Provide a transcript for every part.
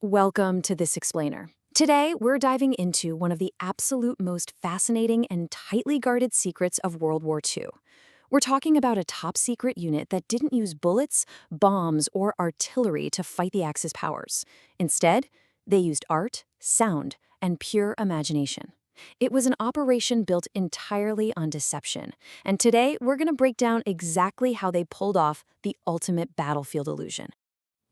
Welcome to This Explainer. Today, we're diving into one of the absolute most fascinating and tightly guarded secrets of World War II. We're talking about a top-secret unit that didn't use bullets, bombs, or artillery to fight the Axis powers. Instead, they used art, sound, and pure imagination. It was an operation built entirely on deception, and today we're going to break down exactly how they pulled off the ultimate battlefield illusion.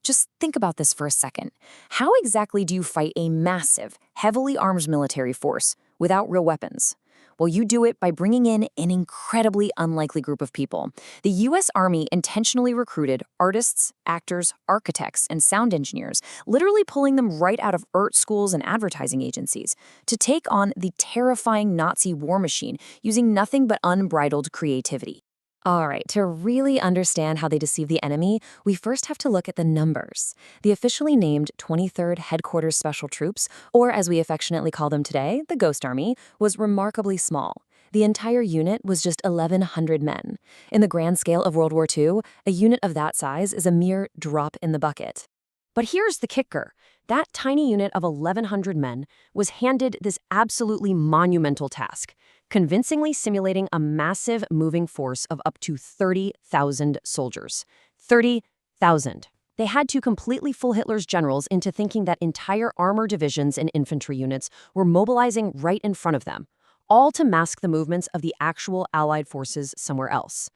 Just think about this for a second. How exactly do you fight a massive, heavily armed military force without real weapons? Well, you do it by bringing in an incredibly unlikely group of people. The U.S. Army intentionally recruited artists, actors, architects, and sound engineers, literally pulling them right out of art schools and advertising agencies, to take on the terrifying Nazi war machine using nothing but unbridled creativity. All right, to really understand how they deceived the enemy, we first have to look at the numbers. The officially named 23rd Headquarters Special Troops, or as we affectionately call them today, the Ghost Army, was remarkably small. The entire unit was just 1,100 men. In the grand scale of World War II, a unit of that size is a mere drop in the bucket. But here's the kicker. That tiny unit of 1,100 men was handed this absolutely monumental task, convincingly simulating a massive moving force of up to 30,000 soldiers. 30,000. They had to completely fool Hitler's generals into thinking that entire armor divisions and infantry units were mobilizing right in front of them, all to mask the movements of the actual Allied forces somewhere else.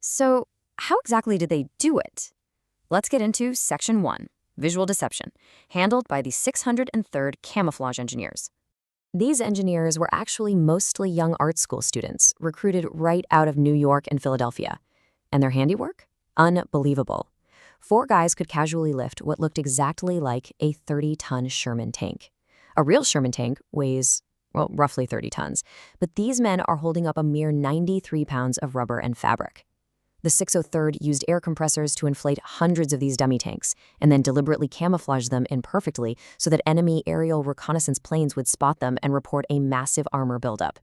So, how exactly did they do it? Let's get into Section 1, Visual Deception, handled by the 603rd Camouflage Engineers. These engineers were actually mostly young art school students, recruited right out of New York and Philadelphia. And their handiwork? Unbelievable. 4 guys could casually lift what looked exactly like a 30-ton Sherman tank. A real Sherman tank weighs, well, roughly 30 tons, but these men are holding up a mere 93 pounds of rubber and fabric. The 603rd used air compressors to inflate hundreds of these dummy tanks and then deliberately camouflage them imperfectly so that enemy aerial reconnaissance planes would spot them and report a massive armor buildup.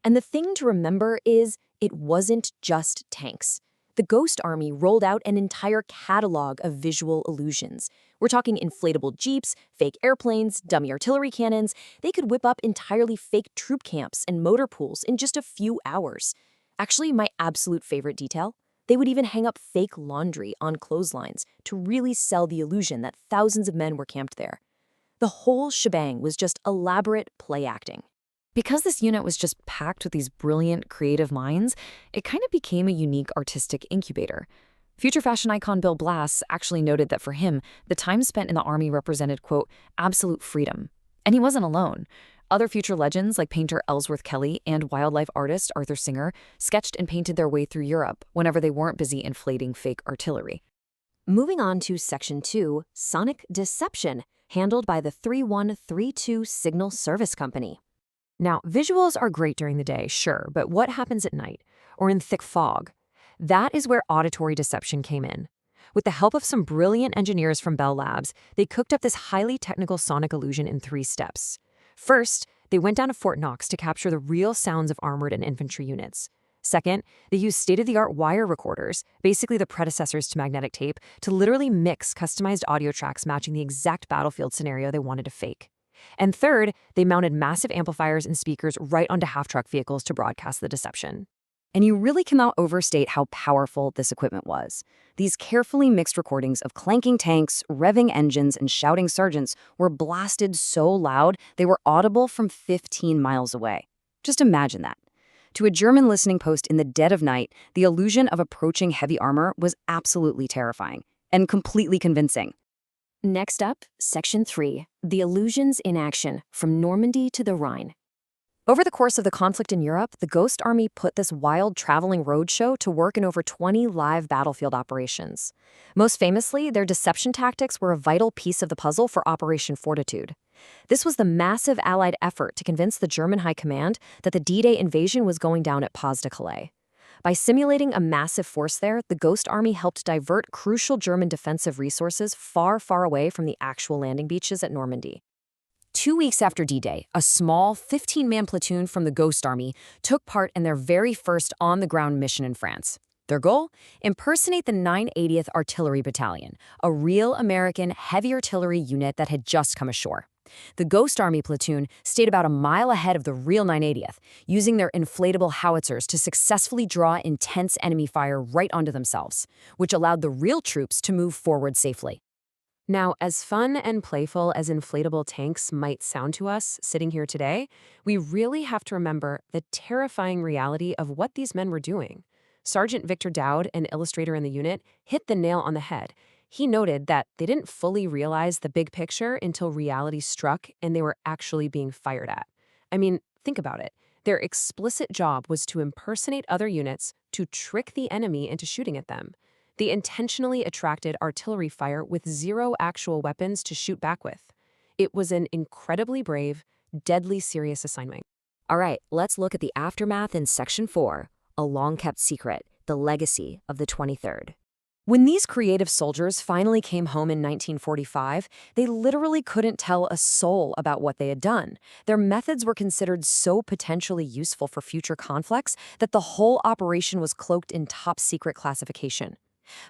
And the thing to remember is, it wasn't just tanks. The Ghost Army rolled out an entire catalog of visual illusions. We're talking inflatable jeeps, fake airplanes, dummy artillery cannons. They could whip up entirely fake troop camps and motor pools in just a few hours. Actually, my absolute favorite detail? They would even hang up fake laundry on clotheslines to really sell the illusion that thousands of men were camped there. The whole shebang was just elaborate play acting. Because this unit was just packed with these brilliant, creative minds, it kind of became a unique artistic incubator. Future fashion icon Bill Blass actually noted that for him, the time spent in the Army represented, quote, absolute freedom. And he wasn't alone. Other future legends like painter Ellsworth Kelly and wildlife artist Arthur Singer sketched and painted their way through Europe whenever they weren't busy inflating fake artillery. Moving on to Section 2, Sonic Deception, handled by the 3132 Signal Service Company. Now, visuals are great during the day, sure, but what happens at night or in thick fog? That is where auditory deception came in. With the help of some brilliant engineers from Bell Labs, they cooked up this highly technical sonic illusion in 3 steps. First, they went down to Fort Knox to capture the real sounds of armored and infantry units. Second, they used state-of-the-art wire recorders, basically the predecessors to magnetic tape, to literally mix customized audio tracks matching the exact battlefield scenario they wanted to fake. And third, they mounted massive amplifiers and speakers right onto half-truck vehicles to broadcast the deception. And you really cannot overstate how powerful this equipment was. These carefully mixed recordings of clanking tanks, revving engines, and shouting sergeants were blasted so loud they were audible from 15 miles away. Just imagine that. To a German listening post in the dead of night, the illusion of approaching heavy armor was absolutely terrifying and completely convincing. Next up, Section 3, The Illusions in Action, from Normandy to the Rhine. Over the course of the conflict in Europe, the Ghost Army put this wild traveling roadshow to work in over 20 live battlefield operations. Most famously, their deception tactics were a vital piece of the puzzle for Operation Fortitude. This was the massive Allied effort to convince the German High Command that the D-Day invasion was going down at Pas-de-Calais. By simulating a massive force there, the Ghost Army helped divert crucial German defensive resources far, far away from the actual landing beaches at Normandy. 2 weeks after D-Day, a small 15-man platoon from the Ghost Army took part in their very first on-the-ground mission in France. Their goal? Impersonate the 980th Artillery Battalion, a real American heavy artillery unit that had just come ashore. The Ghost Army platoon stayed about a mile ahead of the real 980th, using their inflatable howitzers to successfully draw intense enemy fire right onto themselves, which allowed the real troops to move forward safely. Now, as fun and playful as inflatable tanks might sound to us sitting here today, we really have to remember the terrifying reality of what these men were doing. Sergeant Victor Dowd, an illustrator in the unit, hit the nail on the head. He noted that they didn't fully realize the big picture until reality struck and they were actually being fired at. I mean, think about it. Their explicit job was to impersonate other units to trick the enemy into shooting at them. They intentionally attracted artillery fire with zero actual weapons to shoot back with. It was an incredibly brave, deadly serious assignment. All right, let's look at the aftermath in Section 4, a long-kept secret, the legacy of the 23rd. When these creative soldiers finally came home in 1945, they literally couldn't tell a soul about what they had done. Their methods were considered so potentially useful for future conflicts that the whole operation was cloaked in top-secret classification.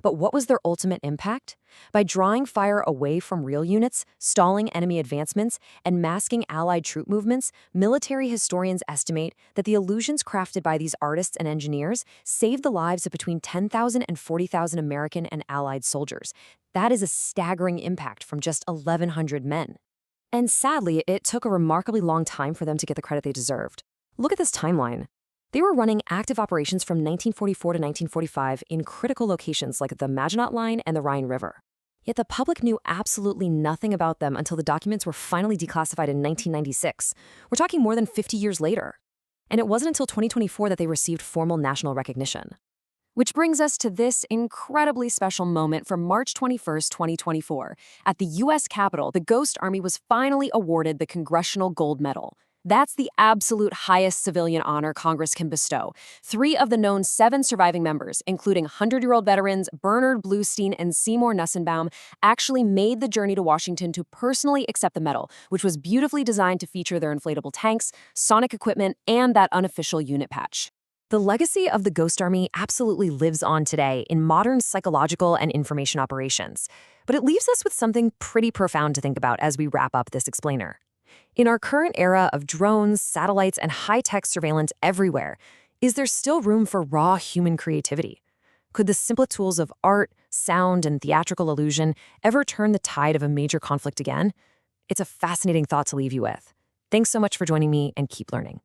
But what was their ultimate impact? By drawing fire away from real units, stalling enemy advancements, and masking Allied troop movements, military historians estimate that the illusions crafted by these artists and engineers saved the lives of between 10,000 and 40,000 American and Allied soldiers. That is a staggering impact from just 1,100 men. And sadly, it took a remarkably long time for them to get the credit they deserved. Look at this timeline. They were running active operations from 1944 to 1945 in critical locations like the Maginot Line and the Rhine River. Yet the public knew absolutely nothing about them until the documents were finally declassified in 1996. We're talking more than 50 years later. And it wasn't until 2024 that they received formal national recognition. Which brings us to this incredibly special moment from March 21st, 2024. At the U.S. Capitol, the Ghost Army was finally awarded the Congressional Gold Medal. That's the absolute highest civilian honor Congress can bestow. 3 of the known 7 surviving members, including 100-year-old veterans Bernard Bluestein and Seymour Nussenbaum, actually made the journey to Washington to personally accept the medal, which was beautifully designed to feature their inflatable tanks, sonic equipment, and that unofficial unit patch. The legacy of the Ghost Army absolutely lives on today in modern psychological and information operations. But it leaves us with something pretty profound to think about as we wrap up this explainer. In our current era of drones, satellites, and high-tech surveillance everywhere, is there still room for raw human creativity? Could the simple tools of art, sound, and theatrical illusion ever turn the tide of a major conflict again? It's a fascinating thought to leave you with. Thanks so much for joining me, and keep learning.